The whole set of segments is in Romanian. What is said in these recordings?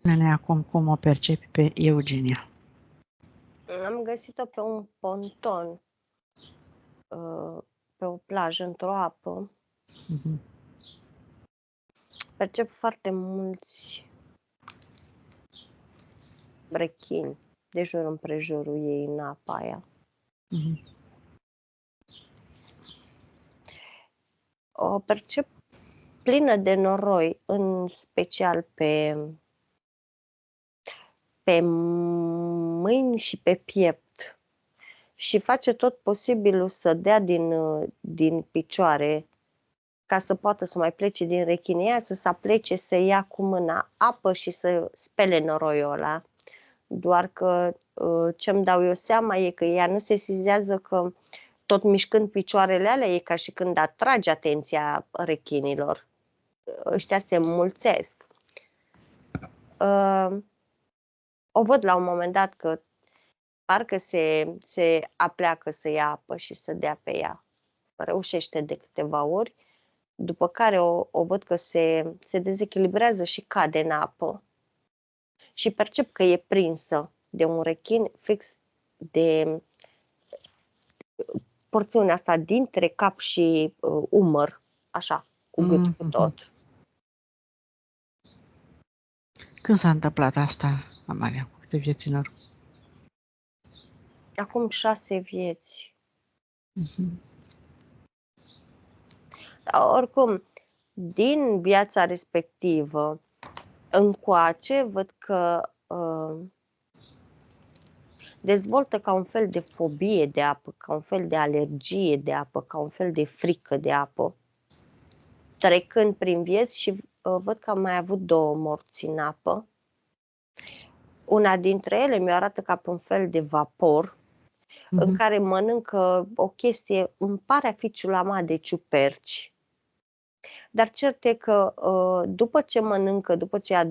Spune-ne acum cum o percepi pe Eugenia. Am găsit-o pe un ponton, pe o plajă, într-o apă. Percep foarte mulți rechini de jur împrejurul ei în apa aia. O percep plină de noroi, în special pe mâini și pe piept. Și face tot posibilul să dea din picioare ca să poată să mai plece din rechinia, să se aplece, să ia cu mâna apă și să spele noroiul ăla. Doar că ce-mi dau eu seama e că ea nu se sizează că tot mișcând picioarele alea e ca și când atrage atenția rechinilor. Ăștia se înmulțesc. O văd la un moment dat că parcă se apleacă să ia apă și să dea pe ea. Reușește de câteva ori, după care o văd că se dezechilibrează și cade în apă. Și percep că e prinsă de un rechin fix de porțiunea asta dintre cap și umăr, așa, cu gât cu tot. Când s-a întâmplat asta, Amalia, cu câte vieți în urmă? Acum 6 vieți. Oricum, din viața respectivă încoace, văd că dezvoltă ca un fel de fobie de apă, ca un fel de alergie de apă, ca un fel de frică de apă. Trecând prin vieți și văd că am mai avut 2 morți în apă. Una dintre ele mi-o arată ca pe un fel de vapor în care mănâncă o chestie, îmi pare a fi ciulama de ciuperci. Dar cert e că după ce mănâncă, după ce ia 2-3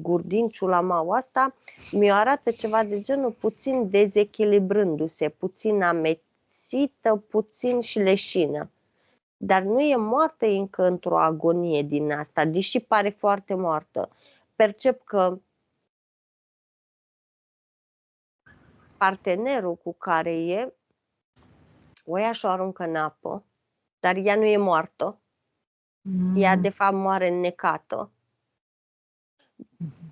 guri din ciulamaua asta, mi-o arată ceva de genul puțin dezechilibrându-se, puțin amețită, puțin și leșină. Dar nu e moartă, e încă într-o agonie din asta, deși pare foarte moartă. Percep că partenerul cu care e, o ia și o aruncă în apă, dar ea nu e moartă. Ea, de fapt, moare înnecată.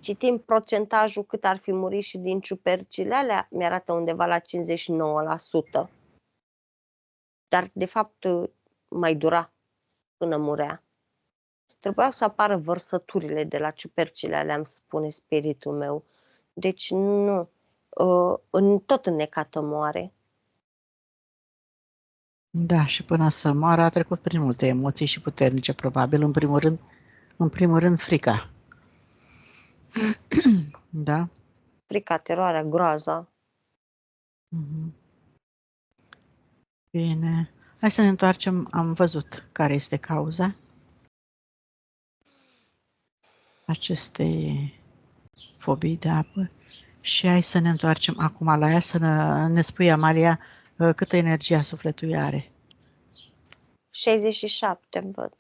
Citim procentajul cât ar fi murit și din ciupercile alea, mi-arată undeva la 59%. Dar, de fapt, mai dura până murea. Trebuiau să apară vărsăturile de la ciupercile alea, îmi spune spiritul meu. Deci, nu, tot înnecată moare. Da, și până să moară a trecut prin multe emoții și puternice, probabil. În primul rând frica. Da? Frica, teroarea, groaza. Bine. Hai să ne întoarcem. Am văzut care este cauza acestei fobii de apă și hai să ne întoarcem acum la ea, să ne spui, Amalia, câtă energie a sufletului are. 67, văd.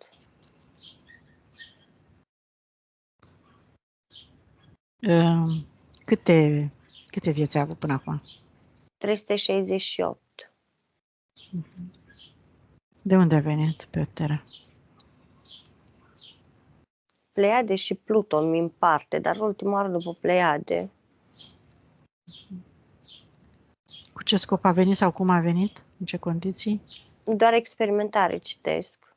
Câte vieți a avut până acum? 368. De unde a venit pe Terra? Pleiade și Pluton mi împarte, dar ultima oară după Pleiade. Cu ce scop a venit sau cum a venit? În ce condiții? Doar experimentare citesc.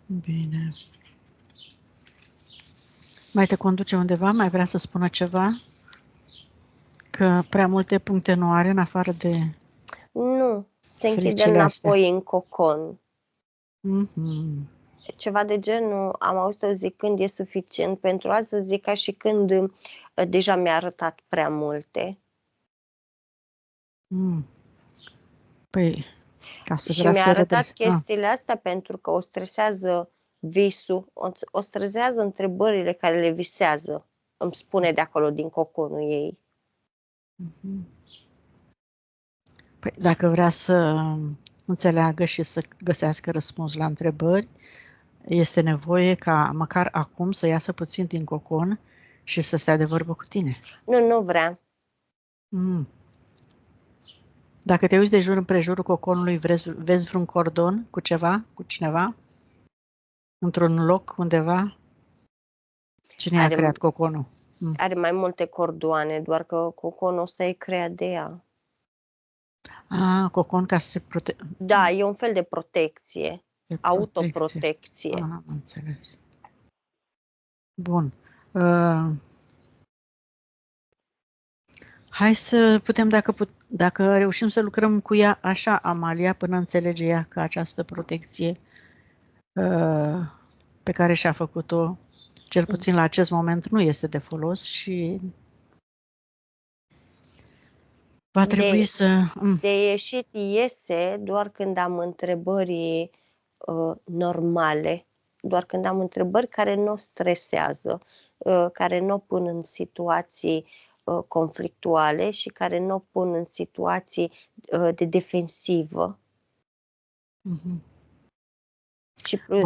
Bine. Mai te conduce undeva? Mai vrea să spună ceva? Că prea multe puncte nu are în afară de Nu, se închide fricile astea. înapoi în cocon. Ceva de genul, am auzit-o zicând, e suficient pentru azi, să zic ca și când deja mi-a arătat prea multe. Păi, ca să Și vrea mi-a să arătat redrese. chestiile astea pentru că o stresează visul, o stresează întrebările care le visează, îmi spune de acolo din coconul ei. Păi, dacă vrea să înțeleagă și să găsească răspuns la întrebări, este nevoie ca măcar acum să iasă puțin din cocon și să stea de vorbă cu tine. Nu vrea. Mm. Dacă te uiți de jur împrejurul coconului, vezi vreun cordon cu ceva, cu cineva? Într-un loc undeva? Cine a creat coconul? Are mai multe cordoane, doar că coconul ăsta e creat de ea. Cocon ca să se Da, e un fel de protecție. Autoprotecție. Am înțeles. Bun. Hai să putem, dacă reușim să lucrăm cu ea așa, Amalia, până înțelege ea că această protecție pe care și-a făcut-o, cel puțin la acest moment, nu este de folos și va trebui să... De ieșit iese doar când am întrebări normale, doar când am întrebări care nu o stresează, care nu o pun în situații conflictuale și care nu o pun în situații de defensivă.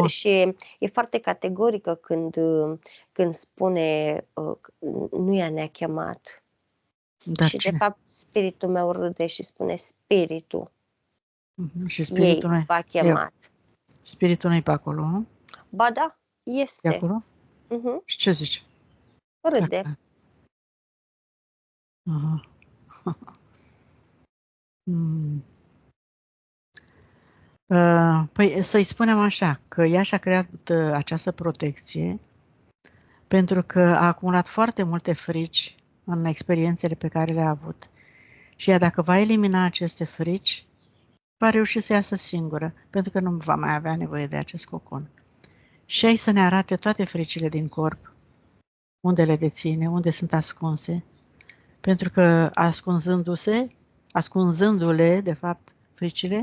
Și e foarte categorică când spune nu ea ne-a chemat. Dar și cine? de fapt spiritul meu râde și spune spiritul. Și spiritul ei v-a chemat. Spiritul nu-i pe acolo, nu? Ba da, este. E acolo? Și ce zice? Râde. Păi să-i spunem așa, că ea și-a creat această protecție pentru că a acumulat foarte multe frici în experiențele pe care le-a avut. Și ea, dacă va elimina aceste frici, va reuși să iasă singură, pentru că nu va mai avea nevoie de acest cocon. Și ai să ne arate toate fricile din corp, unde le deține, unde sunt ascunse, pentru că ascunzându-le, de fapt, fricile,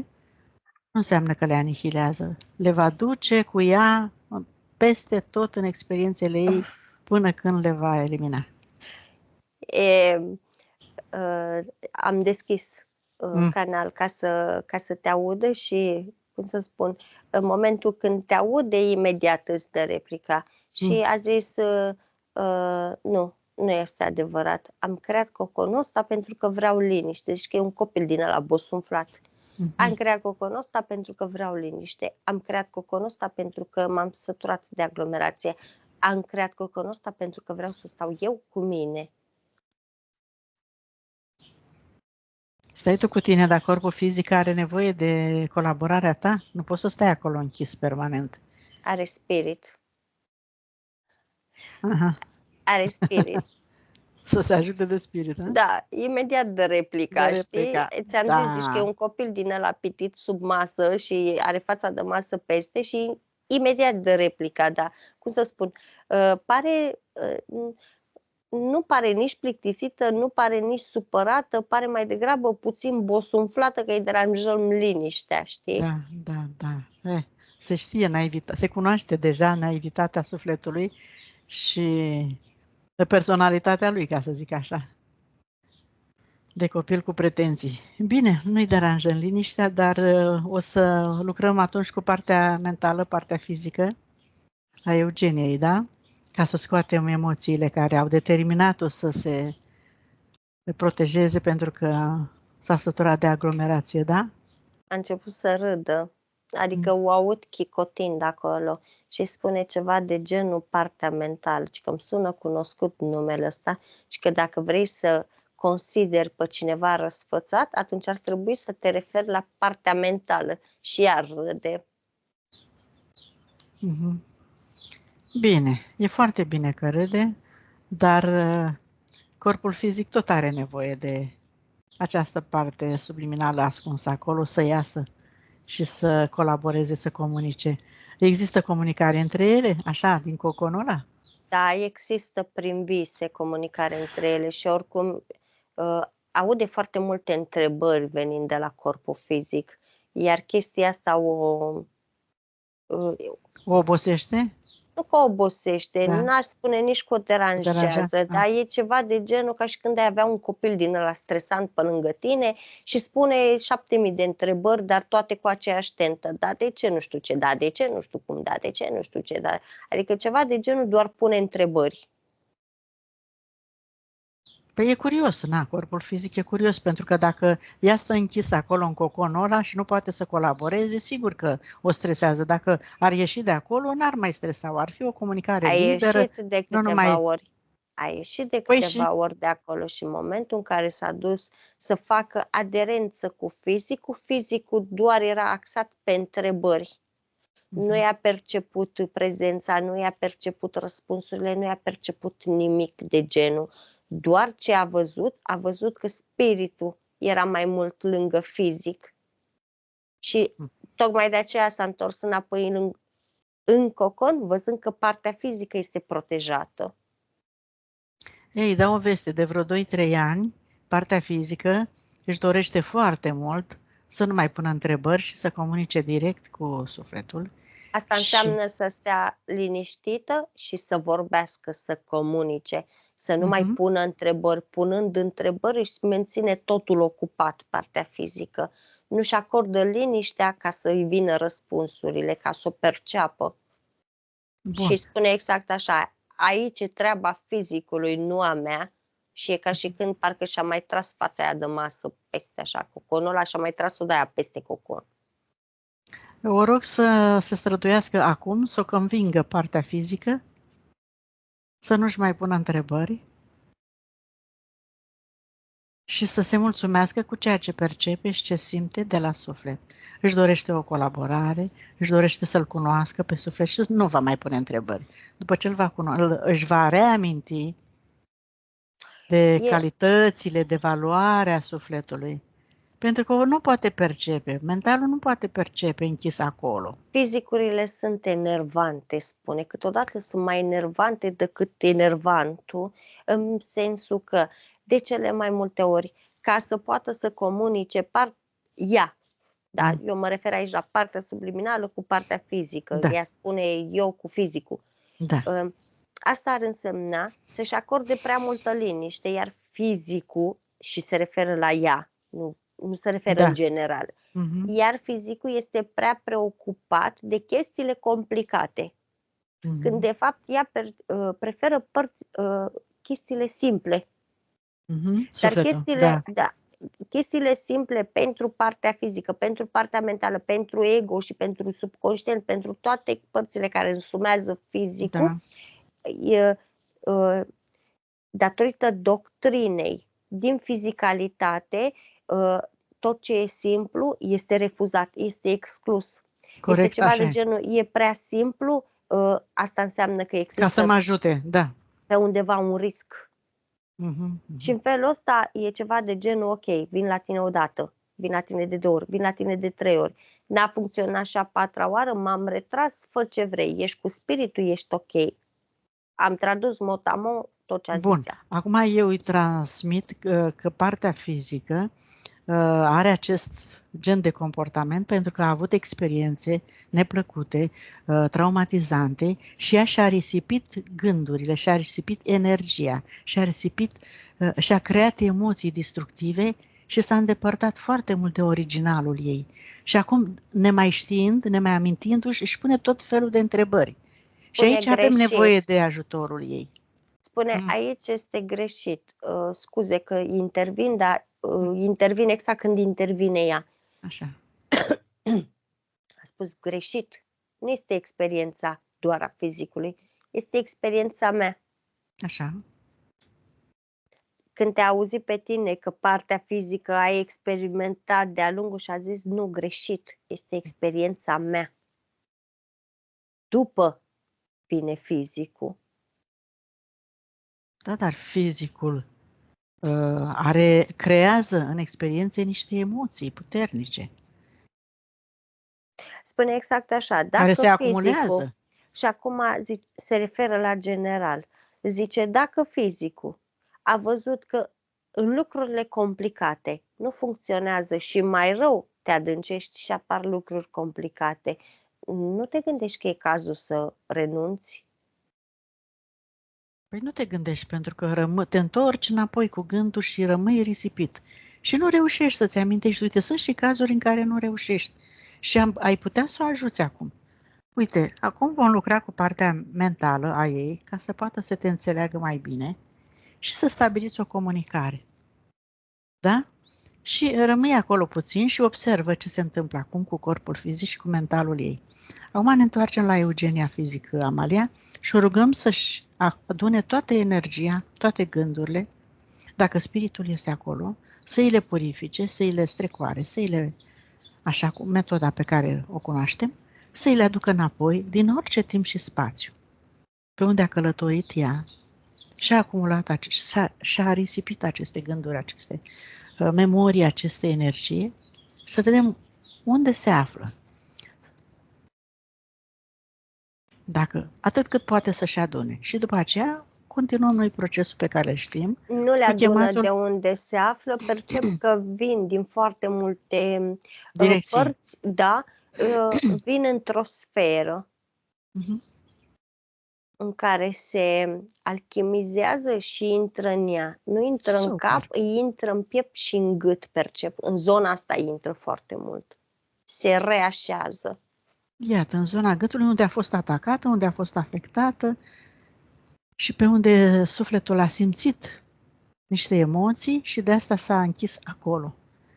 nu înseamnă că le anihilează. Le va duce cu ea peste tot în experiențele ei până când le va elimina. Am deschis canal ca să te audă și, cum să spun, în momentul când te aude, imediat îți dă replica. Și a zis, nu este adevărat. Am creat coconul ăsta pentru că vreau liniște. Deci că e un copil din ăla bosunflat. Am creat coconul ăsta pentru că vreau liniște. Am creat coconul ăsta pentru că m-am săturat de aglomerație. Am creat coconul ăsta pentru că vreau să stau eu cu mine. Stai tu cu tine, dar corpul fizic are nevoie de colaborarea ta? Nu poți să stai acolo închis permanent. Are spirit. Aha. Are spirit. Să se ajute de spirit, a? Da, imediat de replica, știi? Ți-am zis, zici că e un copil din ăla pitit sub masă și are fața de masă peste și imediat de replica, da. Cum să spun, nu pare nici plictisită, nu pare nici supărată, pare mai degrabă puțin bosunflată că îi deranjăm liniștea, știi? Da. Se știe se cunoaște deja naivitatea sufletului și personalitatea lui, ca să zic așa. De copil cu pretenții. Bine, nu-i deranjăm liniștea, dar o să lucrăm atunci cu partea mentală, partea fizică a Eugeniei, da? Ca să scoatem emoțiile care au determinat-o să se protejeze pentru că s-a săturat de aglomerație, da? A început să râdă, adică o aud chicotind acolo și spune ceva de genul partea mentală, ci că îmi sună cunoscut numele ăsta și că dacă vrei să consideri pe cineva răsfățat, atunci ar trebui să te referi la partea mentală și iar râde. Bine, e foarte bine că râde, dar corpul fizic tot are nevoie de această parte subliminală ascunsă acolo să iasă și să colaboreze, să comunice. Există comunicare între ele, așa, din coconul ăla? Da, există prin vise comunicare între ele și oricum aude foarte multe întrebări venind de la corpul fizic, iar chestia asta o obosește? Nu că obosește, Da. n-aș spune nici că o Deranjează. deranjează, dar e ceva de genul ca și când ai avea un copil din ăla stresant pe lângă tine și spune 7000 de întrebări, dar toate cu aceeași tentă. Da, de ce nu știu ce, da, de ce nu știu cum, da, de ce nu știu ce, da. Adică ceva de genul doar pune întrebări. Păi e curios, na, corpul fizic e curios, pentru că dacă ea stă închisă acolo în coconul ăla și nu poate să colaboreze, sigur că o stresează. Dacă ar ieși de acolo, n-ar mai stresa, ar fi o comunicare Ai liberă, ieșit de nu câteva numai... ori. A ieșit de Păi câteva și... ori de acolo și în momentul în care s-a dus să facă aderență cu fizicul doar era axat pe întrebări. Nu i-a perceput prezența, nu i-a perceput răspunsurile, nu i-a perceput nimic de genul. Doar ce a văzut că spiritul era mai mult lângă fizic și tocmai de aceea s-a întors înapoi în cocon, văzând că partea fizică este protejată. Ei, dau o veste, de vreo 2-3 ani, partea fizică își dorește foarte mult să nu mai pună întrebări și să comunice direct cu sufletul. Asta înseamnă să stea liniștită și să vorbească, să comunice, să nu mai pună întrebări. Punând întrebări își menține totul ocupat, partea fizică. Nu-și acordă liniștea ca să-i vină răspunsurile, ca să o perceapă. Bun. Și spune exact așa, aici e treaba fizicului, nu a mea. Și e ca și când parcă și-a mai tras fața aia de masă peste așa coconul ăla și a mai tras-o de aia peste cocon. O rog să se străduiască acum, să o convingă partea fizică, să nu-și mai pună întrebări și să se mulțumească cu ceea ce percepe și ce simte de la suflet. Își dorește o colaborare, își dorește să-l cunoască pe suflet și nu va mai pune întrebări. După ce își va reaminti de calitățile, de valoarea sufletului. Pentru că nu poate percepe, mentalul nu poate percepe închis acolo. Fizicurile sunt enervante, spune. Câteodată sunt mai enervante decât enervantul, în sensul că, de cele mai multe ori, ca să poată să comunice ea, da, eu mă refer aici la partea subliminală cu partea fizică, Da. ea spune eu cu fizicul. Da. Asta ar însemna să-și acorde prea multă liniște, iar fizicul, și se referă la ea, nu se referă în general, iar fizicul este prea preocupat de chestiile complicate, când de fapt ea preferă chestiile simple. Dar chestiile simple pentru partea fizică, pentru partea mentală, pentru ego și pentru subconștient, pentru toate părțile care însumează fizicul, datorită doctrinei din fizicalitate, tot ce e simplu este refuzat, este exclus. Corect, este ceva așa de genul, e prea simplu, asta înseamnă că există ca să mă ajute, da. pe undeva un risc. Și în felul ăsta e ceva de genul, ok, vin la tine odată, vin la tine de 2 ori, vin la tine de 3 ori. N-a funcționat și a 4-a oară, m-am retras, fă ce vrei, ești cu spiritul, ești ok. Am tradus mot-a-mot tot ce a zis ea. Acum eu îi transmit că partea fizică are acest gen de comportament pentru că a avut experiențe neplăcute, traumatizante și ea și-a risipit gândurile, și-a risipit energia, și-a creat emoții destructive și s-a îndepărtat foarte mult de originalul ei. Și acum, nemai știind, nemai amintindu-și, își pune tot felul de întrebări. Și aici avem nevoie de ajutorul ei. Spune, aici este greșit. Scuze că intervin, dar intervin exact când intervine ea. Așa. A spus greșit. Nu este experiența doar a fizicului, este experiența mea. Așa. Când te-a auzit pe tine că partea fizică ai experimentat de-a lungul și a zis nu, greșit, este experiența mea. După vine fizicul. Da, dar fizicul creează în experiențe niște emoții puternice. Spune exact așa. Dacă care se acumulează. Și acum se referă la general. Zice, dacă fizicul a văzut că în lucrurile complicate nu funcționează și mai rău te adâncești și apar lucruri complicate, nu te gândești că e cazul să renunți, Păi nu te gândești, pentru că te întorci înapoi cu gândul și rămâi risipit. Și nu reușești să-ți amintești. Uite, sunt și cazuri în care nu reușești. Și ai putea să o ajuți acum. Uite, acum vom lucra cu partea mentală a ei, ca să poată să te înțeleagă mai bine și să stabiliți o comunicare. Da? Și rămâi acolo puțin și observă ce se întâmplă acum cu corpul fizic și cu mentalul ei. Acum ne întoarcem la Eugenia fizică, Amalia, și o rugăm să-și adune toată energia, toate gândurile, dacă spiritul este acolo, să îi le purifice, să îi le strecoare, să îi le, așa cu metoda pe care o cunoaștem, să îi le aducă înapoi din orice timp și spațiu, pe unde a călătorit ea și-a acumulat, și-a risipit aceste gânduri, aceste memorii, aceste energie, să vedem unde se află. Dacă, atât cât poate să-și adune. Și după aceea continuăm noi procesul pe care îl știm. Nu le adună de unde se află, percep că vin din foarte multe direcții. părți, da, vin într-o sferă în care se alchimizează și intră în ea. Nu intră în cap, îi intră în piept și în gât, percep. În zona asta intră foarte mult. Se reașează. Iată, în zona gâtului unde a fost atacată, unde a fost afectată și pe unde sufletul a simțit niște emoții și de asta s-a închis acolo,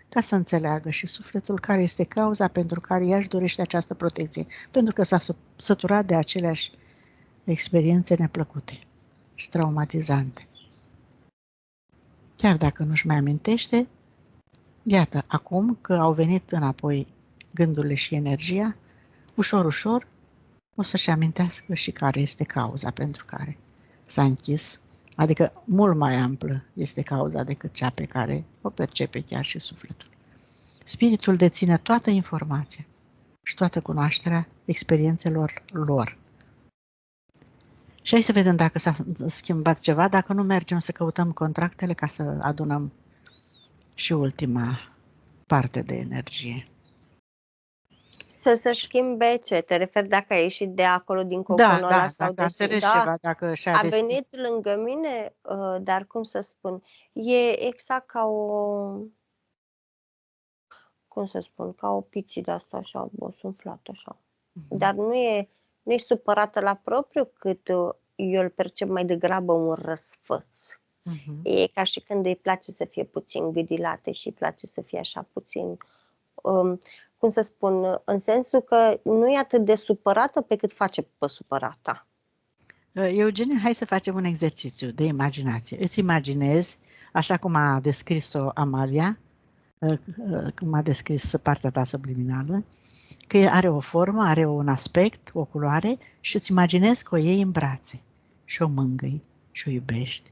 ca să înțeleagă și sufletul care este cauza pentru care ea își dorește această protecție, pentru că s-a săturat de aceleași experiențe neplăcute și traumatizante. Chiar dacă nu-și mai amintește, iată, acum că au venit înapoi gândurile și energia, ușor, ușor, o să-și amintească și care este cauza pentru care s-a închis, adică mult mai amplă este cauza decât cea pe care o percepe chiar și sufletul. Spiritul deține toată informația și toată cunoașterea experiențelor lor. Și hai să vedem dacă s-a schimbat ceva, dacă nu mergem să căutăm contractele ca să adunăm și ultima parte de energie. Să se schimbe ce? Te referi dacă ai ieșit de acolo din coconul ăla sau dacă a înțeles ceva, dacă și-a deschis. venit lângă mine, dar cum să spun, e exact ca ca o pici de asta așa, suflată așa. Dar nu e supărată la propriu, cât eu îl percep mai degrabă un răsfăț. E ca și când îi place să fie puțin gâdilate și îi place să fie așa puțin, cum să spun, în sensul că nu e atât de supărată pe cât face pe supărata. Eugenia, hai să facem un exercițiu de imaginație. Îți imaginezi, așa cum a descris-o Amalia, cum a descris partea ta subliminală, că are o formă, are un aspect, o culoare și îți imaginezi că o iei în brațe și o mângâi și o iubești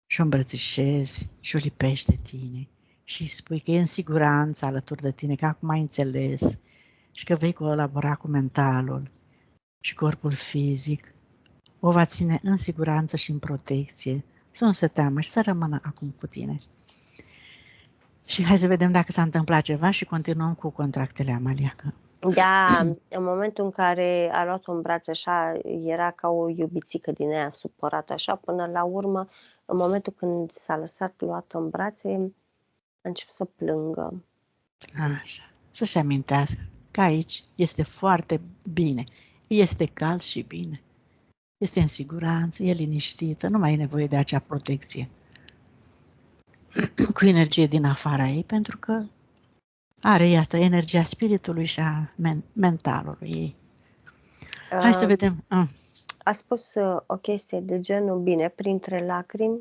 și o îmbrățișezi și o lipești de tine și îi spui că e în siguranță alături de tine, că acum ai înțeles și că vei colabora cu mentalul și corpul fizic, o va ține în siguranță și în protecție, să nu se teamă și să rămână acum cu tine. Și hai să vedem dacă s-a întâmplat ceva și continuăm cu contractele, Amalia. Da, în momentul în care a luat-o în brațe așa, era ca o iubițică din aia supărată așa, până la urmă, în momentul când s-a lăsat luată în brațe, a început să plângă. Așa, să-și amintească că aici este foarte bine, este cald și bine, este în siguranță, e liniștită, nu mai e nevoie de acea protecție cu energie din afara ei, pentru că are, iată, energia spiritului și a mentalului ei. Hai să vedem. A spus o chestie de genul, bine, printre lacrimi,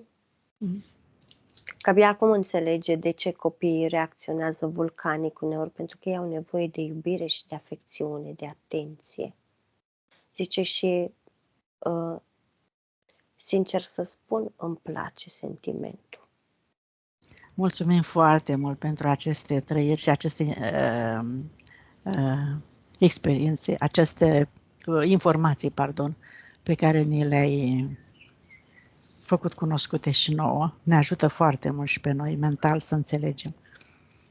că abia acum înțelege de ce copiii reacționează vulcanic uneori, pentru că ei au nevoie de iubire și de afecțiune, de atenție. Zice și, sincer să spun, îmi place sentimentul. Mulțumim foarte mult pentru aceste trăiri și aceste experiențe, aceste informații, pe care ni le-ai făcut cunoscute și nouă. Ne ajută foarte mult și pe noi mental să înțelegem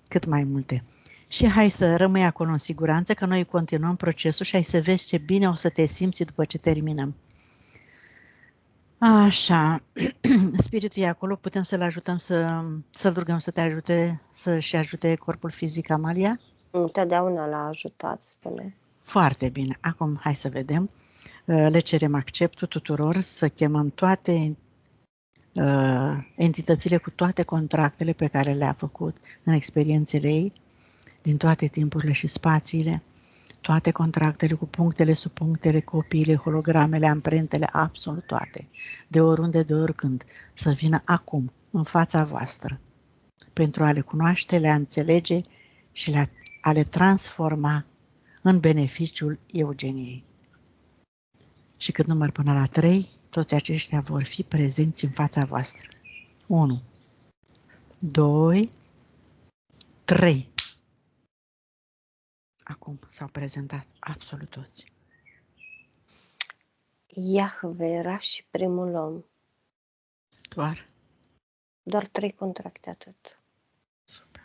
cât mai multe. Și hai să rămâi acolo în siguranță, că noi continuăm procesul și hai să vezi ce bine o să te simți după ce terminăm. Așa, spiritul e acolo, putem să-l ajutăm să-l rugăm să te ajute, să-și ajute corpul fizic, Amalia? Întotdeauna l-a ajutat, spune. Foarte bine. Acum, hai să vedem. Le cerem acceptul tuturor, să chemăm toate entitățile cu toate contractele pe care le-a făcut în experiențele ei, din toate timpurile și spațiile, toate contractele cu punctele, subpunctele, copiile, hologramele, amprentele, absolut toate, de oriunde, de oricând, să vină acum, în fața voastră, pentru a le cunoaște, le-a înțelege și a le transforma în beneficiul Eugeniei. Și când număr până la 3, toți aceștia vor fi prezenți în fața voastră. 1, 2, 3. Acum s-au prezentat absolut toți. Iahve era și primul om. Doar 3 contracte, atât. Super.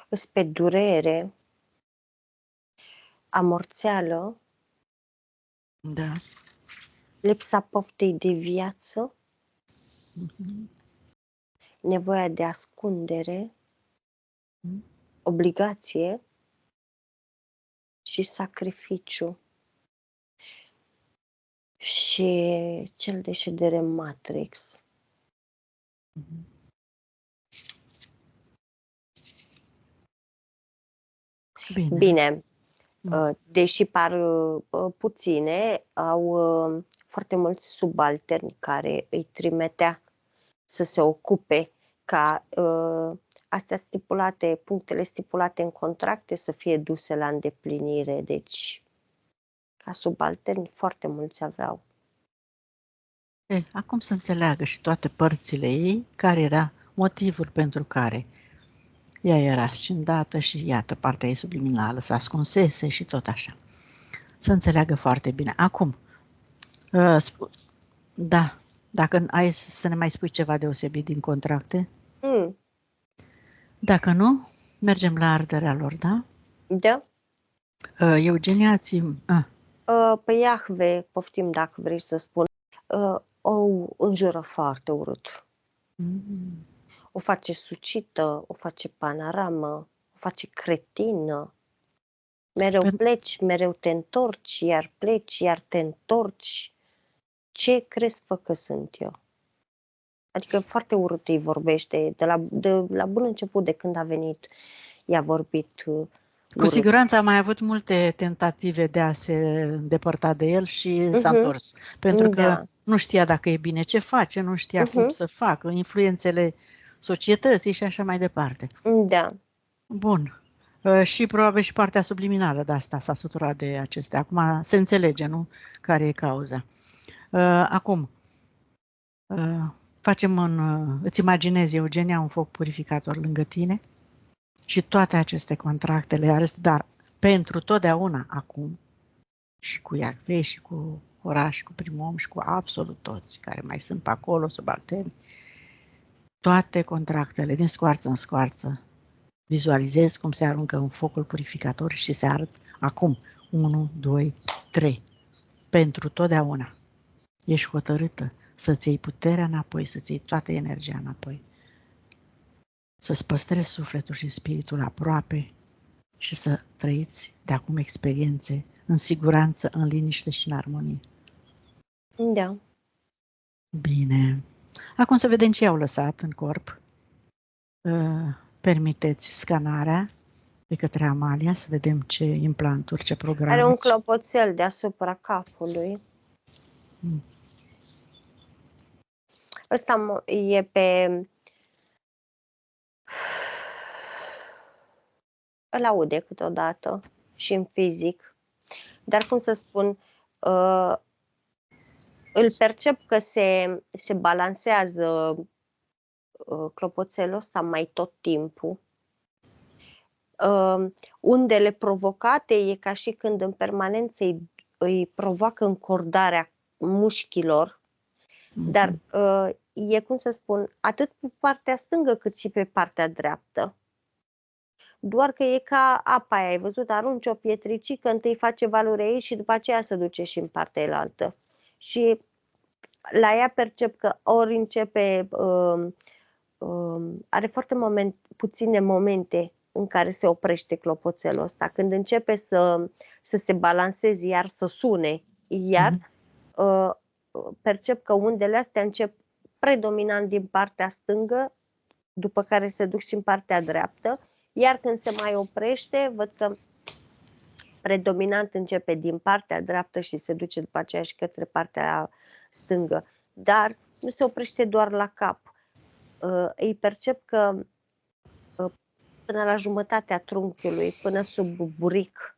Îs pe durere, amorțeală, Da. lipsa poftei de viață, nevoia de ascundere, obligație și sacrificiu. Și cel de ședere în Matrix. Bine. Deși par puține, au foarte mulți subalterni care îi trimitea să se ocupe ca astea stipulate, punctele stipulate în contracte să fie duse la îndeplinire. Deci, ca subalterni, foarte mulți aveau. Acum să înțeleagă și toate părțile ei care era motivul pentru care ea era scindată și iată partea ei subliminală, se ascunsese și tot așa. Să înțeleagă foarte bine. Acum, da, dacă ai să ne mai spui ceva deosebit din contracte? Dacă nu, mergem la arderea lor, da? Da. Eugenia, Pe Iahve, poftim dacă vrei să spun, o înjură foarte urât. O face sucită, o face panoramă, o face cretină. Mereu pleci, mereu te întorci, iar pleci, iar te întorci. Ce crezi că sunt eu? Adică foarte urât îi vorbește. De la bun început, de când a venit, i-a vorbit urât. Cu siguranță a mai avut multe tentative de a se îndepărta de el și s-a întors. Pentru că nu știa dacă e bine ce face, nu știa cum să facă, influențele societății și așa mai departe. Da. Bun. Și probabil și partea subliminală de asta s-a săturat de acestea. Acum se înțelege, nu? Care e cauza. Acum, îți imaginezi, Eugenia, un foc purificator lângă tine și toate aceste contracte le arăți, dar pentru totdeauna acum și cu Iahve și cu oraș, cu primul om și cu absolut toți care mai sunt pe acolo, subalterni, toate contractele din scoarță în scoarță. Vizualizez cum se aruncă în focul purificator și se arăt acum. 1, 2, 3. Pentru totdeauna. Ești hotărâtă să-ți iei puterea înapoi, să-ți iei toată energia înapoi. Să-ți păstrezi sufletul și spiritul aproape și să trăiți de acum experiențe în siguranță, în liniște și în armonie. Da. Bine. Acum să vedem ce au lăsat în corp. Permiteți scanarea de către Amalia, să vedem ce implanturi, ce programe. Are un clopoțel deasupra capului. Ăsta e pe... Îl aude câteodată și în fizic. Dar cum să spun, îl percep că se balansează clopoțelul ăsta mai tot timpul. Undele provocate e ca și când în permanență îi provoacă încordarea mușchilor, dar e, cum să spun, atât pe partea stângă cât și pe partea dreaptă. Doar că e ca apa aia, ai văzut, arunci o pietricică, întâi face valoarea ei și după aceea se duce și în partea elaltă. Și la ea percep că ori începe, are foarte puține momente în care se oprește clopoțelul ăsta. Când începe să se balanceze, iar să sune, iar percep că undele astea încep predominant din partea stângă, după care se duc și în partea dreaptă, iar când se mai oprește, văd că predominant începe din partea dreaptă și se duce după aceea și către partea stângă. Dar nu se oprește doar la cap. Îi percep că până la jumătatea trunchiului, până sub buric,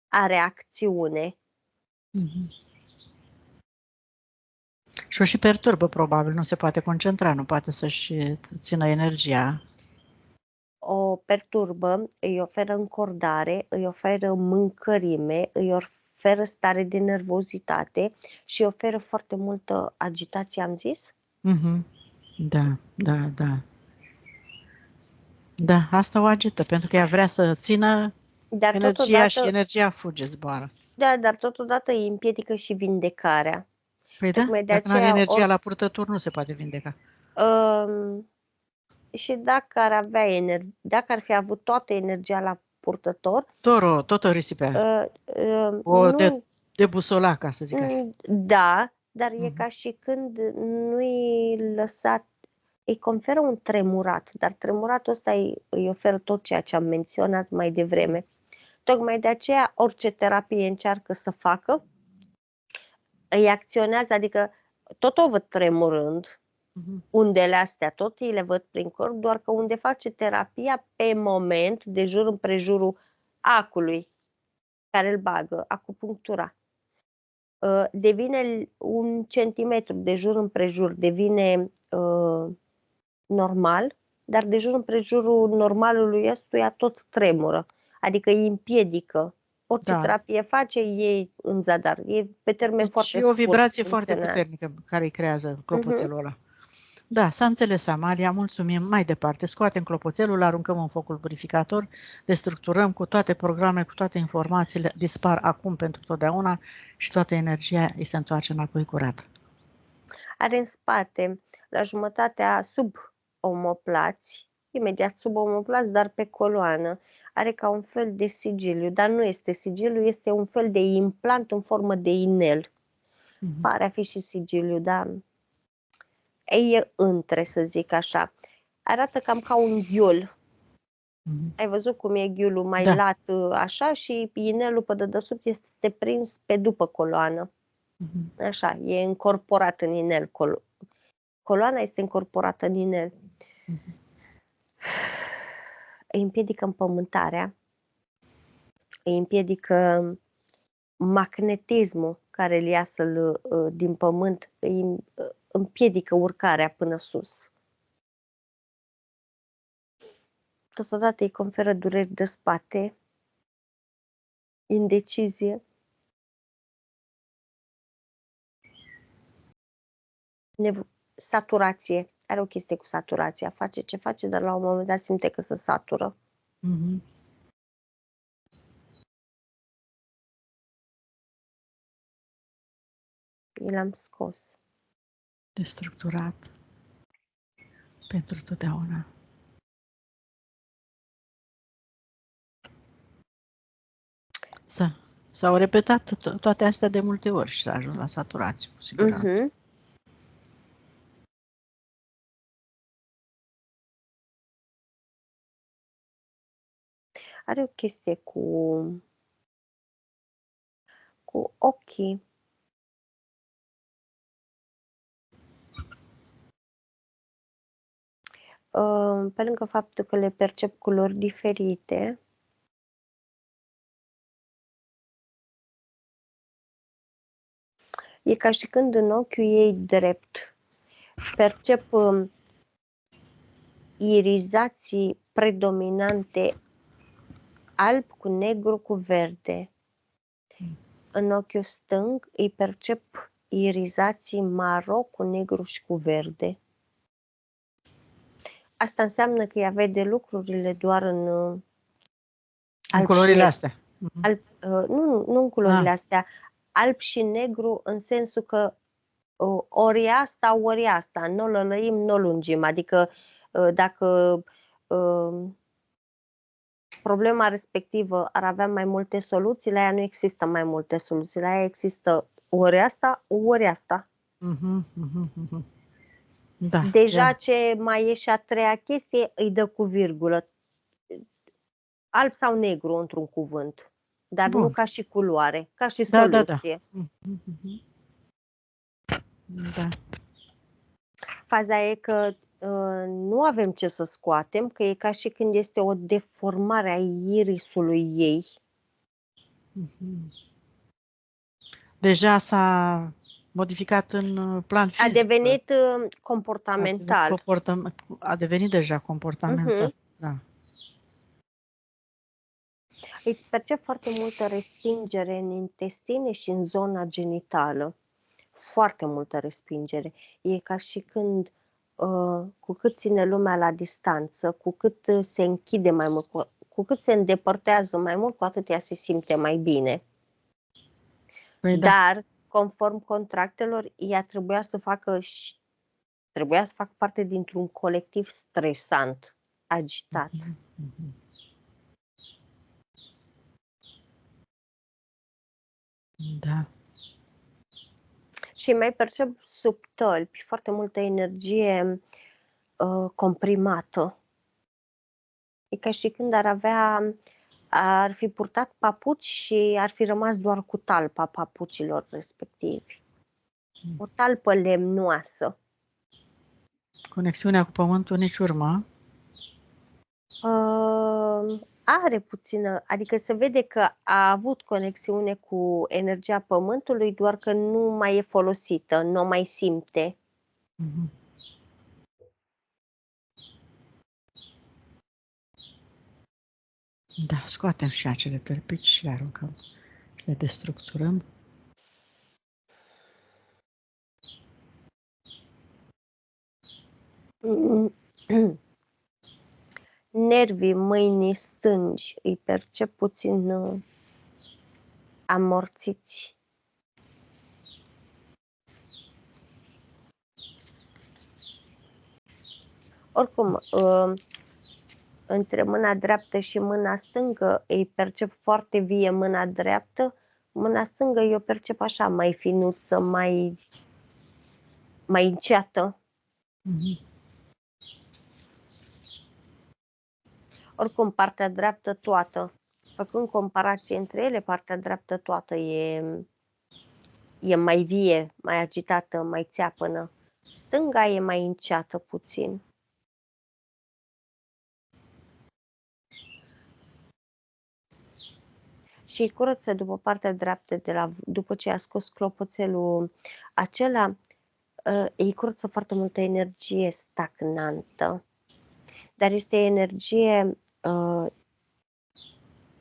are acțiune. Și o și perturbă, probabil, nu se poate concentra, nu poate să-și țină energia. O perturbă, îi oferă încordare, îi oferă mâncărime, îi oferă stare de nervozitate și oferă foarte multă agitație, am zis? Da, da, da. Da, asta o agită, pentru că ea vrea să țină dar energia totodată, și energia fuge, zboară. Da, dar totodată îi împiedică și vindecarea. Păi da, Tocmai de dacă nu are aceea, energia la purtător, nu se poate vindeca. Și dacă ar avea dacă ar fi avut toată energia la purtător, Tot o risipea. nu, debusola, ca să zic așa. Da, dar e ca și când nu-i lăsat, îi conferă un tremurat, dar tremuratul ăsta îi oferă tot ceea ce am menționat mai devreme. Tocmai de aceea orice terapie încearcă să facă, îi acționează, adică tot o văd tremurând, undele astea, tot îi le văd prin corp, doar că unde face terapia, pe moment, de jur împrejurul acului care îl bagă, acupunctura, devine 1 centimetru de jur împrejur, devine normal, dar de jur împrejurul normalului ăstuia tot tremură, adică îi împiedică. Orice terapie face, e în zadar. E pe termen foarte scurt. Și o vibrație foarte puternică care îi creează clopoțelul ăla. Da, s-a înțeles, Amalia, mulțumim. Mai departe, scoatem clopoțelul, îl aruncăm în focul purificator, destructurăm cu toate programe, cu toate informațiile, dispar acum pentru totdeauna și toată energia îi se întoarce înapoi curată. Are în spate, la jumătatea sub omoplați, imediat sub omoplați, dar pe coloană, are ca un fel de sigiliu, dar nu este sigiliu, este un fel de implant în formă de inel. Pare a fi și sigiliu, dar e între, să zic așa. Arată cam ca un ghiul. Ai văzut cum e ghiulul mai lat așa și inelul pe dedesubt este prins pe după coloană. Așa, e încorporat în inel. Coloana este încorporată în inel. Îi împiedică împământarea, îi împiedică magnetismul care îl iasă din pământ, îi împiedică urcarea până sus. Totodată îi conferă dureri de spate, indecizie, saturație. Are o chestie cu saturația. Face ce face, dar la un moment dat simte că se satură. L-am scos. Destructurat pentru totdeauna. S-au repetat toate astea de multe ori și s-a ajuns la saturație, cu siguranță. Are o chestie cu ochii. Pe lângă faptul că le percep culori diferite, e ca și când în ochiul ei drept percep irizații predominante alb cu negru cu verde. În ochiul stâng îi percep irizații maro cu negru și cu verde. Asta înseamnă că ea vede lucrurile doar în culorile astea. nu în culorile astea. alb și negru în sensul că ori asta, nu o lălăim, nu o lungim. Adică dacă problema respectivă ar avea mai multe soluții, la ea nu există mai multe soluții. La ea există ori asta, ori asta. Da, Deja ce mai e și a treia chestie, îi dă cu virgulă. Alb sau negru într-un cuvânt. Dar bun. nu ca și culoare, ca și Da. soluție. Da. Faza e că nu avem ce să scoatem, că e ca și când este o deformare a irisului ei. Deja s-a modificat în plan fizic. A devenit comportamental. A devenit deja comportamental. Da. Îi percep foarte multă respingere în intestine și în zona genitală. Foarte multă respingere. E ca și când cu cât ține lumea la distanță, cu cât se închide mai mult, cu cât se îndepărtează mai mult, cu atât ea se simte mai bine. Păi Dar, conform contractelor, ea trebuia să facă parte dintr-un colectiv stresant, agitat. Da. Și mai percep sub tălpi foarte multă energie comprimată. E ca și când ar fi purtat papuci și ar fi rămas doar cu talpa papucilor respectivi. O talpă lemnoasă. Conexiunea cu pământul nici urmă. Are puțină, adică se vede că a avut conexiune cu energia pământului, doar că nu mai e folosită, nu o mai simte. Da, scoatem și acele tălpici și le aruncăm, le destructurăm. Nervii mâinii stângi îi percep puțin amorțiți. Oricum, între mâna dreaptă și mâna stângă îi percep foarte vie mâna dreaptă. Mâna stângă eu percep așa, mai finuță, mai înceată. Oricum, partea dreaptă toată, făcând comparație între ele, partea dreaptă toată e mai vie, mai agitată, mai țeapănă. Stânga e mai înceată puțin. Și îi curăță după partea dreaptă, după ce a scos clopoțelul acela, îi curăță foarte multă energie stagnantă. Dar este energie,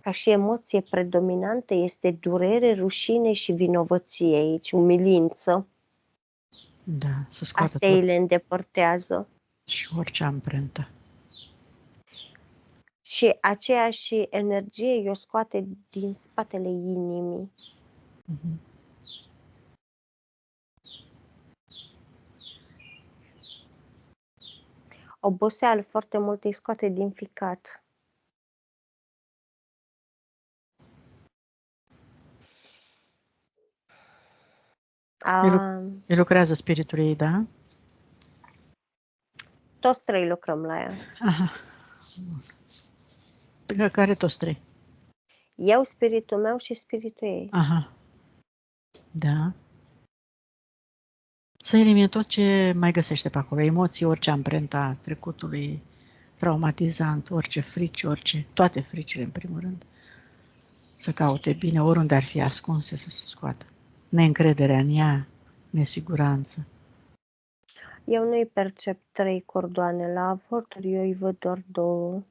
ca și emoție predominantă, este durere, rușine și vinovăție aici, umilință. Da, să scoată Astea îi le îndepărtează. Și orice amprentă. Și aceeași energie o scoate din spatele inimii. Oboseală foarte mult îi scoate din ficat. Îi lucrează spiritul ei, da? Toți trei lucrăm la ea. Aha. Care toți trei? Eu, spiritul meu și spiritul ei. Aha. Da. Să elimine tot ce mai găsește pe acolo. Emoții, orice amprenta trecutului traumatizant, orice frici, toate fricile în primul rând. Să caute bine, oriunde ar fi ascunse, să se scoată. Neîncrederea în ea, nesiguranță. Eu nu-i percep 3 cordoane la avorturi, eu îi văd doar 2.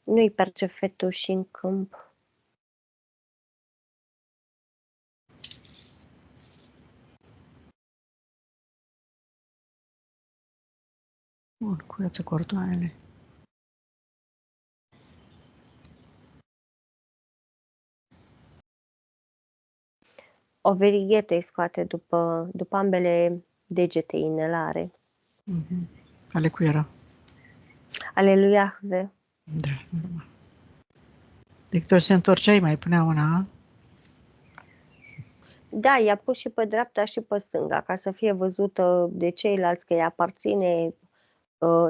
Nu-i percep fetuși în câmp. Bun, curăță cordoanele. O verighetă îi scoate după ambele degete inelare. Ale cui era? Ale lui Iahve. Da, normal. Deci ori se întorcea, îi mai punea una. Da, i-a pus și pe dreapta și pe stânga, ca să fie văzută de ceilalți că îi aparține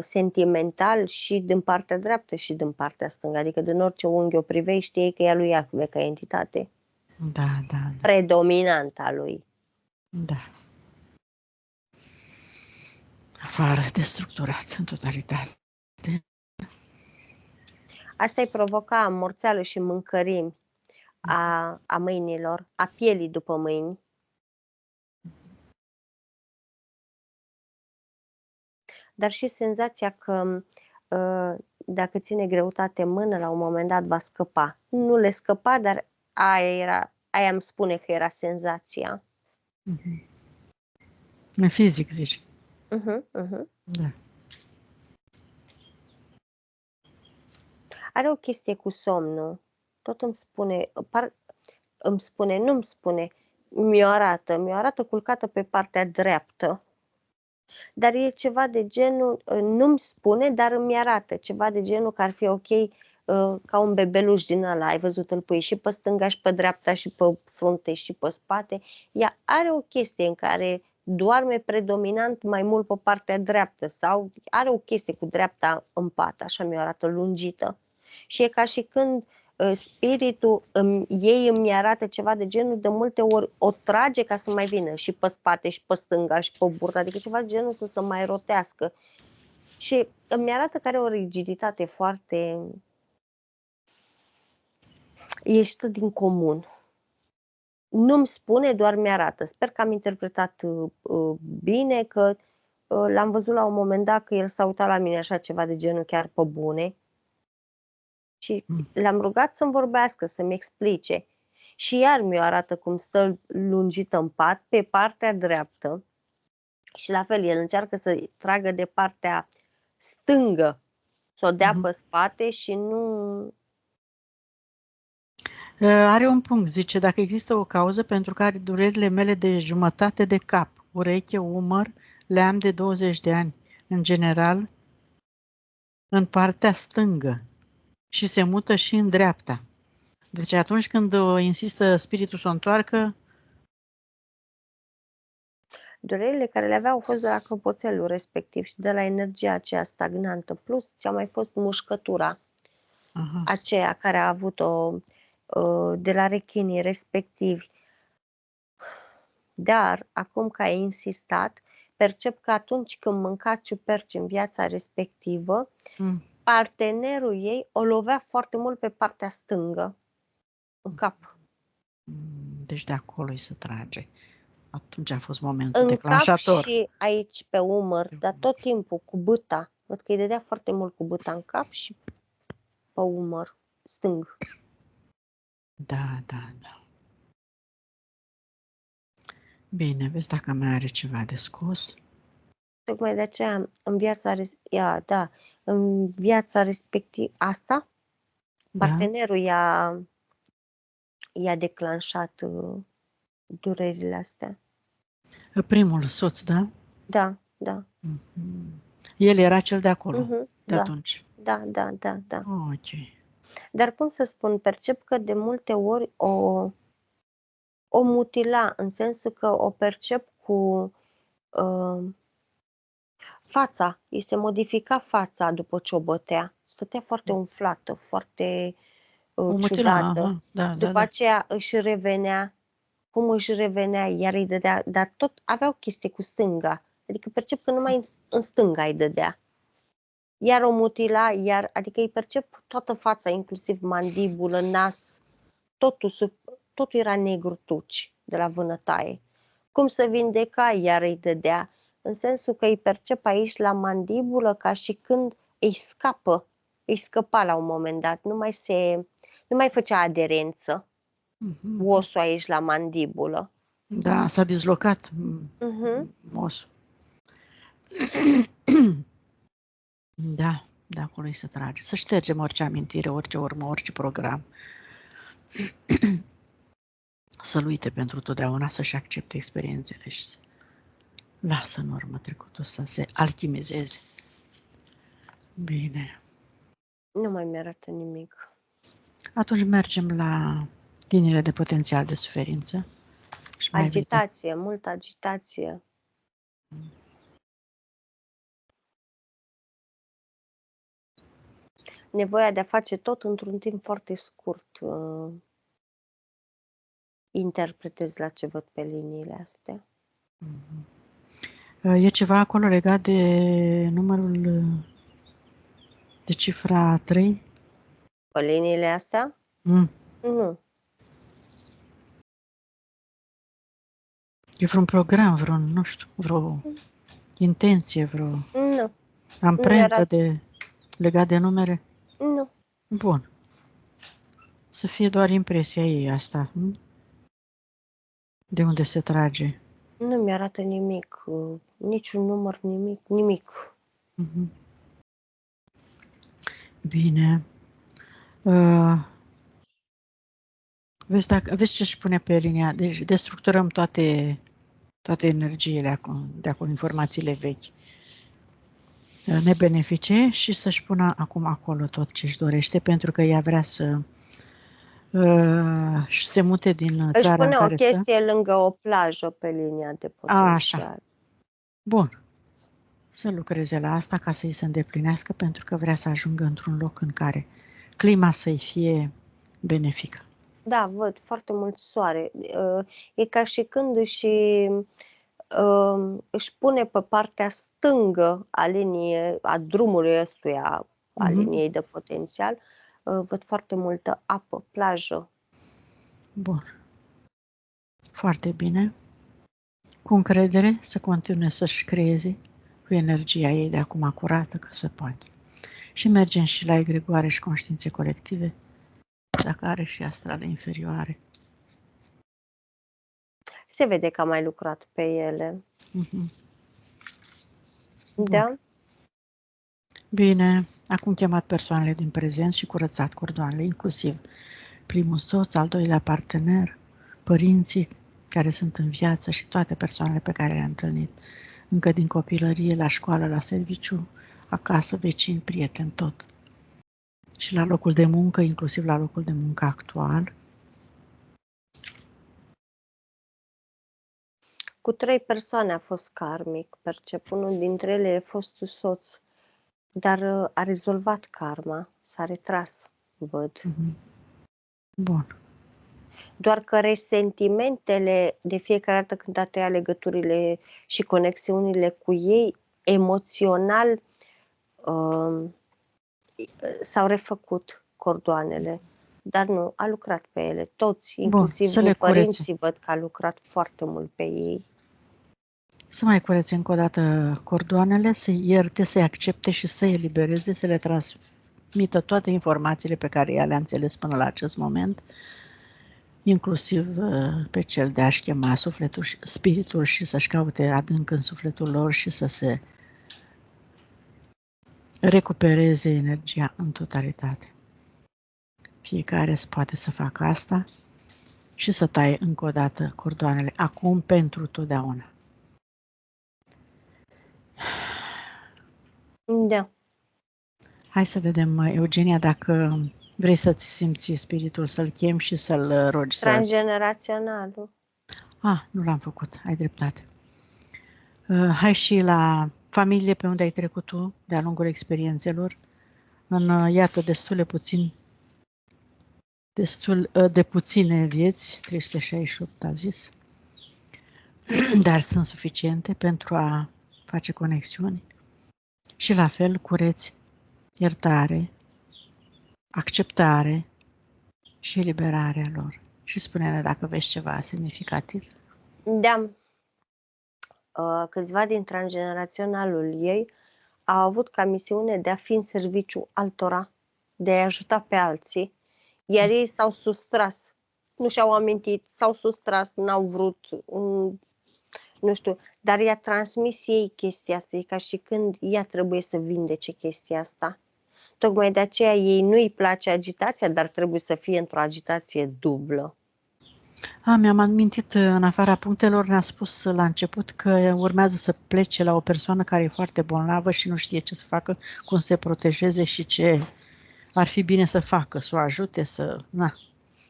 sentimental și din partea dreaptă și din partea stângă. Adică din orice unghi o privești, știi că e a lui Iahve ca entitate. Da. Predominantă a lui. Da. Afară de structurat în totalitate. Asta îi provoca morțeală și mâncărimi a mâinilor, a pielii după mâini. Dar și senzația că dacă ține greutate în mână, la un moment dat va scăpa. Nu le scăpa, dar aia îmi spune că era senzația. În fizic, zici. Da. Are o chestie cu somnul. Tot îmi spune, mi-o arată culcată pe partea dreaptă. Dar e ceva de genul, nu-mi spune, dar îmi arată ceva de genul că ar fi ok ca un bebeluș din ăla, ai văzut, îl pui și pe stânga și pe dreapta și pe frunte și pe spate. Ea are o chestie în care doarme predominant mai mult pe partea dreaptă sau are o chestie cu dreapta în pat, așa mi-o arată, lungită. Și e ca și când spiritul ei îmi arată ceva de genul, de multe ori o trage ca să mai vină și pe spate și pe stânga și pe burtă, adică ceva de genul să se mai rotească. Și îmi arată că are o rigiditate foarte ieșită din comun. Nu-mi spune, doar mi-arată. Sper că am interpretat bine, că l-am văzut la un moment dat că el s-a uitat la mine așa ceva de genul chiar pe bune. Și l-am rugat să-mi vorbească, să-mi explice. Și iar mi-o arată cum stă lungită în pat, pe partea dreaptă. Și la fel, el încearcă să tragă de partea stângă, să o dea pe spate și nu... Are un punct, zice, dacă există o cauză pentru care durerile mele de jumătate de cap, ureche, umăr, le am de 20 de ani, în general, în partea stângă și se mută și în dreapta. Deci atunci când insistă spiritul să o întoarcă... Durerile care le aveau au fost de la clopoțelul respectiv și de la energia aceea stagnantă, plus ce a mai fost mușcătura aceea care a avut-o de la rechinii respectivi. Dar, acum că ai insistat, percep că atunci când mânca ciuperci în viața respectivă, partenerul ei o lovea foarte mult pe partea stângă, în cap. Deci de acolo îi se trage. Atunci a fost momentul declanșator. În cap și aici pe umăr, dar tot timpul cu bâta. Văd că îi dădea foarte mult cu bâta în cap și pe umăr stâng. Da. Bine, vezi dacă mai are ceva de scos. Tocmai de aceea, în viața respectivă, asta, partenerul i-a declanșat durerile astea. Primul soț, da? Da. El era cel de acolo, de atunci. Da. Ok. Dar cum să spun, percep că de multe ori o mutila, în sensul că o percep cu fața. Îi se modifica fața după ce o bătea. Stătea foarte umflată, foarte ciudată. După aceea își revenea. Cum își revenea, iar îi dădea, dar tot avea o chestie cu stânga. Adică percep că numai în stânga îi dădea. Iar o mutila, adică îi percep toată fața, inclusiv mandibulă, nas, totul era negru tuci de la vânătaie. Cum se vindeca, iar îi dădea, în sensul că îi percep aici la mandibulă ca și când îi scăpa la un moment dat, nu mai făcea aderență. Osul aici la mandibulă. Da, s-a dislocat osul. Da, de acolo îi se trage. Să ștergem orice amintire, orice urmă, orice program. să-l uite pentru totdeauna, să-și accepte experiențele și să lasă în urmă trecutul să se alchimizeze. Bine. Nu mai mi-arată nimic. Atunci mergem la liniile de potențial de suferință. Și mai vedem. Agitație, multă agitație. Nevoia de a face tot într-un timp foarte scurt. Interpretez la ce văd pe liniile astea. E ceva acolo legat de numărul, de cifra 3? Pe liniile astea? Nu. E vreun program, nu știu, vreo intenție, vreo Nu. amprentă legat de numere? Nu. Bun. Să fie doar impresia ei asta. De unde se trage? Nu mi-arată nimic. Niciun număr, nimic. Bine. Vezi ce își pune pe linia? Deci destructurăm toate energiile de acolo, informațiile vechi, nebenefice, și să-și pună acum acolo tot ce își dorește, pentru că ea vrea să se mute din țara în care Își pune o chestie lângă o plajă pe linia de potențial. Așa. Bun. Să lucreze la asta ca să-i se îndeplinească, pentru că vrea să ajungă într-un loc în care clima să-i fie benefică. Da, văd foarte mult soare. E ca și când își pune pe partea stângă a drumului ăstuia, a liniei de potențial, văd foarte multă apă, plajă. Bun. Foarte bine. Cu încredere să continue să-și creeze cu energia ei de acum curată, că se poate. Și mergem și la egregoare și conștiințe colective, dacă are și astrale inferioare. Se vede că am mai lucrat pe ele. Da? Bine, acum chemat persoanele din prezent și curățat cordoanele, inclusiv primul soț, al doilea partener, părinții care sunt în viață și toate persoanele pe care le-am întâlnit încă din copilărie, la școală, la serviciu, acasă, vecini, prieteni, tot. Și la locul de muncă, inclusiv la locul de muncă actual. Cu 3 persoane a fost karmic, percep. Unul dintre ele e fostul soț, dar a rezolvat karma, s-a retras, văd. Bun. Doar că resentimentele, de fiecare dată când a tăiat legăturile și conexiunile cu ei, emoțional s-au refăcut cordoanele. Dar nu, a lucrat pe ele, toți, inclusiv părinții, văd că a lucrat foarte mult pe ei. Să mai curețe încă o dată cordoanele, să-i ierte, să-i accepte și să-i elibereze, să le transmită toate informațiile pe care ea le-a înțeles până la acest moment, inclusiv pe cel de a-și chema sufletul, spiritul și să-și caute adânc în sufletul lor și să se recupereze energia în totalitate. Fiecare poate să facă asta și să taie încă o dată cordoanele, acum pentru totdeauna. Da. Hai să vedem, Eugenia, dacă vrei să-ți simți spiritul, să-l chem și să-l rogi. Transgeneraționalul. Nu l-am făcut, ai dreptate. Hai și la familie pe unde ai trecut tu de-a lungul experiențelor. Iată, destul de puține vieți, 368 a zis, dar sunt suficiente pentru a face conexiuni. Și la fel, cureți, iertare, acceptare și eliberarea lor. Și spune-ne dacă vezi ceva semnificativ. Da. Câțiva din transgeneraționalul ei au avut ca misiune de a fi în serviciu altora, de a ajuta pe alții, iar ei s-au sustras. Nu și-au amintit, s-au sustras, n-au vrut, nu știu, dar i-a transmis ei chestia asta, e ca și când ea trebuie să vindece chestia asta. Tocmai de aceea ei nu-i place agitația, dar trebuie să fie într-o agitație dublă. Mi-am amintit, în afara punctelor, ne-a spus la început că urmează să plece la o persoană care e foarte bolnavă și nu știe ce să facă, cum să se protejeze și ce ar fi bine să facă, să o ajute, să... Na,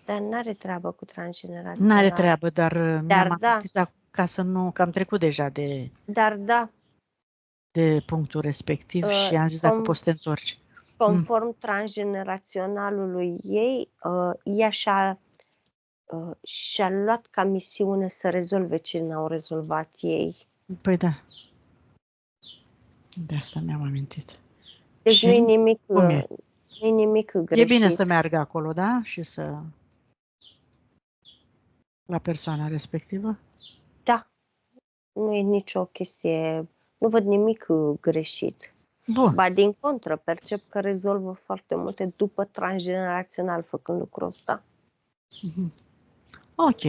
Dar n-are treabă cu n-are transgenerațional. treabă, dar mi-am Dar da, amintit acum ca să nu... că am trecut deja dar da, de punctul respectiv și am zis dacă com- poți să te întorci. conform transgeneraționalului ei, ea și-a luat ca misiune să rezolve ce n-au rezolvat ei. Păi da, de asta mi-am amintit. Deci Și nu-i nimic, cum e? nu-i nimic E greșit. bine să meargă acolo, da? Și să... la persoana respectivă? Da, nu e nicio chestie, nu văd nimic greșit. Bun. Ba din contră, percep că rezolvă foarte multe după transgenerațional făcând lucrul ăsta. Ok.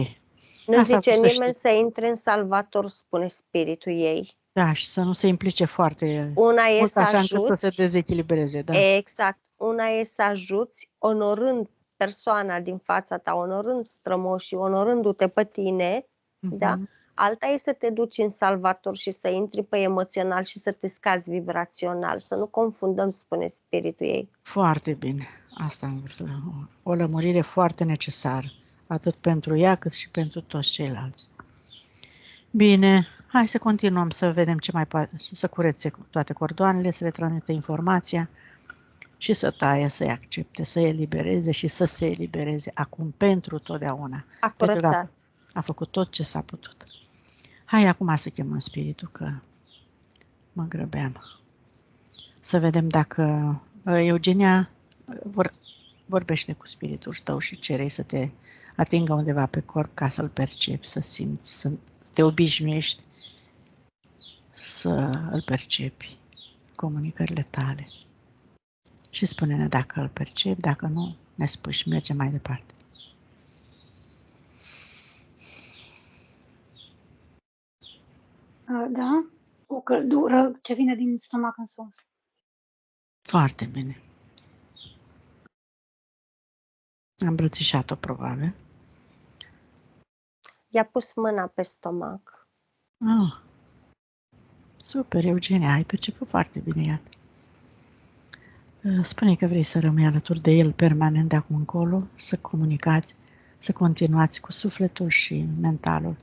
Nu Asta zice vreau să nimeni știu. să intre în salvator, spune spiritul ei. Da, și să nu se implice foarte Una e mult să așa încât să se ajuți, dezechilibreze, da. exact, una e să ajuți onorând persoana din fața ta, onorând strămoșii, onorându-te pe tine, da? Alta e să te duci în salvator și să intri pe emoțional și să te scazi vibrațional. Să nu confundăm, spune spiritul ei. Foarte bine. Asta am vrut. O lămurire foarte necesară, atât pentru ea cât și pentru toți ceilalți. Bine, hai să continuăm să vedem ce mai poate, să curețe toate cordoanele, să le transmită informația și să taie, să-i accepte, să elibereze și să se elibereze acum pentru totdeauna. A Pentru că curățat. a făcut tot ce s-a putut. Hai acum să chemăm spiritul, că mă grăbeam. Să vedem dacă Eugenia vorbește cu spiritul tău și cere să te atingă undeva pe corp ca să-l percepi, să simți, să te obișnuiești să îl percepi, comunicările tale. Și spune-ne dacă îl percepi, dacă nu, ne spui și mergem mai departe. Da, o căldură ce vine din stomac în sus. Foarte bine. Am îmbrățișat-o, probabil. I-a pus mâna pe stomac. Ah, super, Eugenia, ai perceput foarte bine, iată. Spune că vrei să rămâi alături de el permanent de acum încolo, să comunicați, să continuați cu sufletul și mentalul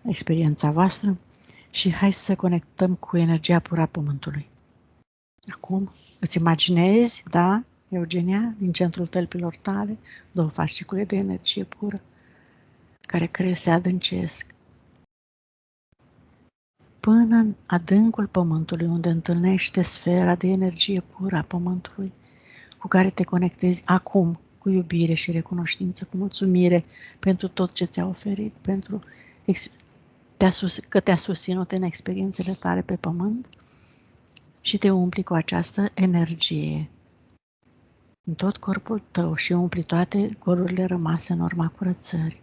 experiența voastră și hai să conectăm cu energia pură a Pământului. Acum îți imaginezi, da, Eugenia, din centrul tălpilor tale, două fascicule de energie pură care se adâncesc până în adâncul Pământului, unde întâlnește sfera de energie pură a Pământului, cu care te conectezi acum, cu iubire și recunoștință, cu mulțumire pentru tot ce ți-a oferit, pentru că te-a susținut în experiențele tale pe Pământ și te umpli cu această energie în tot corpul tău și umpli toate golurile rămase în urma curățării.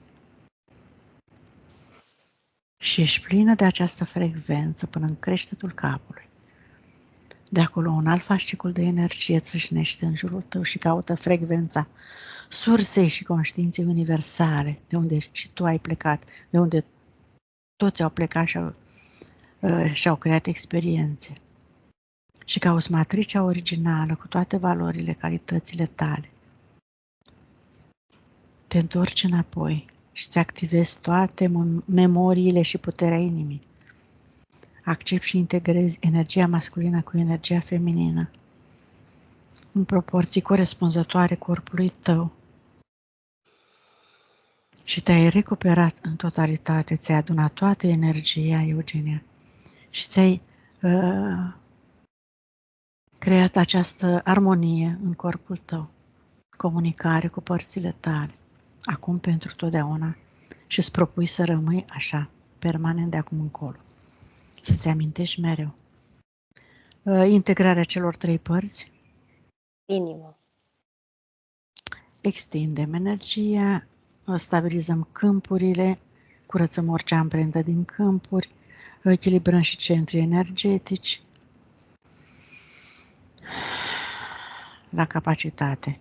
Și ești plină de această frecvență până în creștetul capului. De acolo un alt fascicul de energie țâșnește în jurul tău și caută frecvența sursei și conștiinței universale, de unde și tu ai plecat, de unde toți au plecat și-au creat experiențe. Și cauți matricea originală cu toate valorile, calitățile tale. Te întorci înapoi și îți activezi toate memoriile și puterea inimii. Accepti și integrezi energia masculină cu energia feminină în proporții corespunzătoare corpului tău. Și te-ai recuperat în totalitate, ți-ai adunat toată energia, Eugenia, și ți-ai creat această armonie în corpul tău, comunicare cu părțile tale, acum pentru totdeauna, și îți propui să rămâi așa, permanent de acum încolo. Să-ți amintești mereu. Integrarea celor trei părți. Inimă. Extindem energia, stabilizăm câmpurile, curățăm orice amprentă din câmpuri, echilibrăm și centrii energetici la capacitate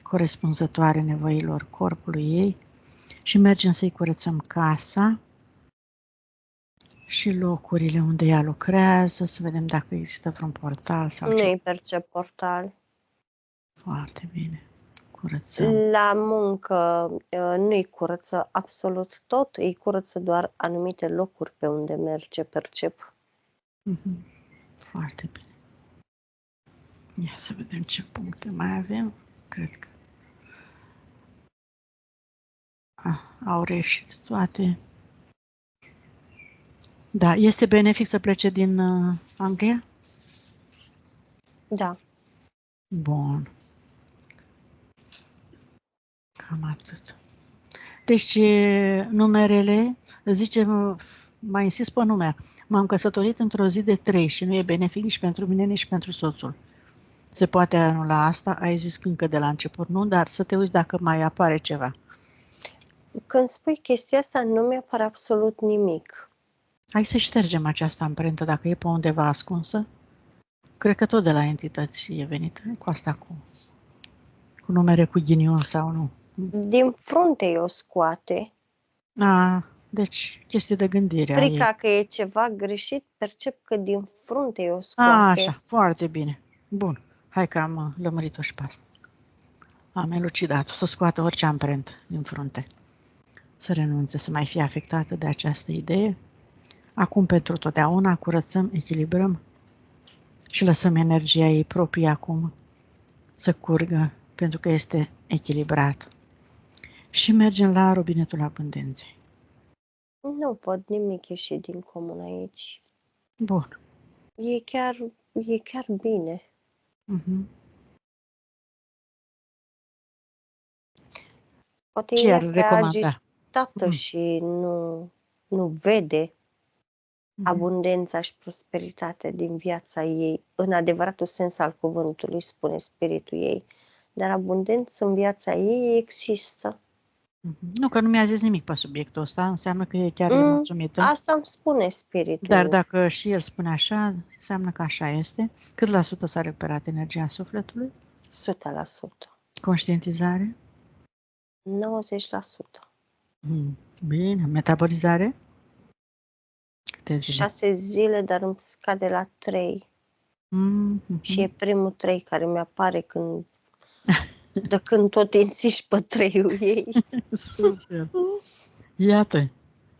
corespunzătoare nevoilor corpului ei Și mergem să-i curățăm casa și locurile unde ea lucrează, să vedem dacă există vreun portal sau ce. Nu-i percep portal. Foarte bine. Curățăm. La muncă nu-i curăță absolut tot, îi curăță doar anumite locuri pe unde merge, percep. Foarte bine. Ia să vedem ce puncte mai avem. Cred că au reșit toate. Da, este benefic să plece din Anglia? Da. Bun. Cam atât. Deci, numerele, zicem, mai insist pe nume. M-am căsătorit într-o zi de 3 și nu e benefic nici pentru mine, nici pentru soțul. Se poate anula asta? Ai zis încă de la început, nu? Dar să te uiți dacă mai apare ceva. Când spui chestia asta, nu mi-apare absolut nimic. Hai să ștergem această amprentă dacă e pe undeva ascunsă. Cred că tot de la entități e venit cu asta, cu numere cu ghinion sau nu. Din frunte o scoate. Deci chestie de gândire. Frica că e ceva greșit, percep că din frunte o scoate. Așa, foarte bine. Bun. Hai că am lămurit-o și pe asta. Am elucidat-o. Să scoată orice amprentă din frunte. Să renunțe, să mai fie afectată de această idee. Acum, pentru totdeauna, curățăm, echilibrăm și lăsăm energia ei proprie acum să curgă, pentru că este echilibrat. Și mergem la robinetul abundenței. Nu văd nimic ieșit din comun aici. Bun. E chiar bine. Poate Ce e ar prea recomanda? agitată și nu vede abundența și prosperitatea din viața ei, în adevăratul sens al cuvântului, spune spiritul ei. Dar abundență în viața ei există. Nu, că nu mi-a zis nimic pe subiectul ăsta, înseamnă că e chiar mulțumită. Asta îmi spune spiritul. Dar dacă și el spune așa, înseamnă că așa este. Cât la sută s-a recuperat energia sufletului? 100%. Conștientizare? 90%. Bine. Metabolizare? Câte zile? 6 zile, dar îmi scade la 3. Și e primul 3 care mi-apare de când tot insiști pe 3-ul ei. Super! Iată,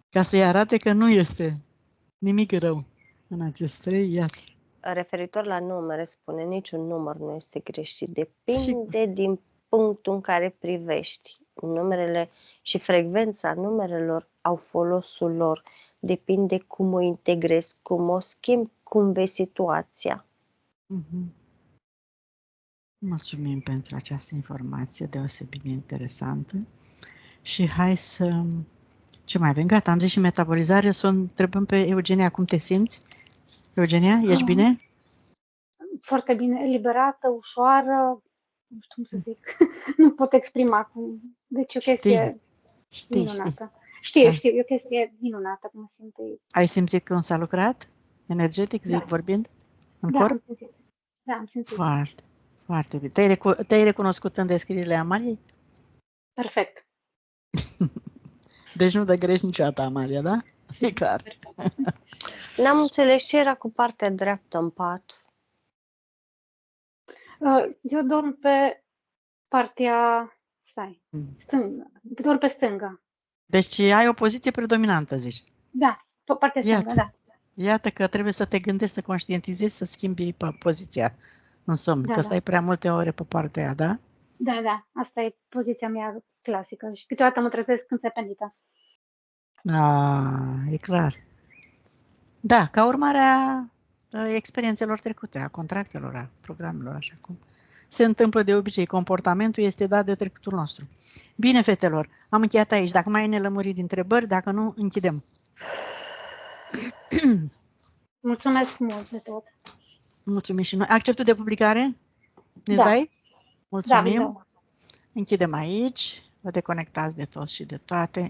ca să-i arate că nu este nimic rău în acest 3, iată. Referitor la numere, spune, niciun număr nu este greșit. Depinde din punctul în care privești. Numerele și frecvența numerelor au folosul lor. Depinde cum o integrezi, cum o schimbi, cum vezi situația. Mulțumim pentru această informație deosebit de interesantă. Și hai să... Ce mai avem? Gata, am zis și metabolizare. Să o întrebăm pe Eugenia cum te simți. Eugenia, ești bine? Foarte bine, eliberată, ușoară, nu știu cum să zic, nu pot exprima acum. Deci e o chestie minunată. Știu, e o chestie minunată cum simt. Ai simțit când s-a lucrat? Energetic, vorbind? În corp? Da, am simțit. Foarte, foarte bine. Te-ai recunoscut în descrierile Amaliei? Perfect. Deci nu dă greș niciodată Amalia, da? E clar. N-am înțeles ce era cu partea dreaptă în pat. Eu dorm pe partea, stângă. Dorm pe stânga. Deci ai o poziție predominantă, zici? Da, pe partea stângă, da. Iată că trebuie să te gândești, să conștientizezi, să schimbi poziția în somn, că stai prea multe ore pe partea aia, da? Da, asta e poziția mea clasică și câteodată mă trezesc înțependită. E clar. Da, ca urmare a experiențelor trecute, a contractelor, a programelor, așa cum se întâmplă de obicei. Comportamentul este dat de trecutul nostru. Bine, fetelor, am încheiat aici. Dacă mai ai nelămuriri de întrebări, dacă nu, închidem. Mulțumesc mult de tot. Mulțumim și noi. Acceptul de publicare? Ne-l dai? Mulțumim. Închidem aici. Vă deconectați de toți și de toate.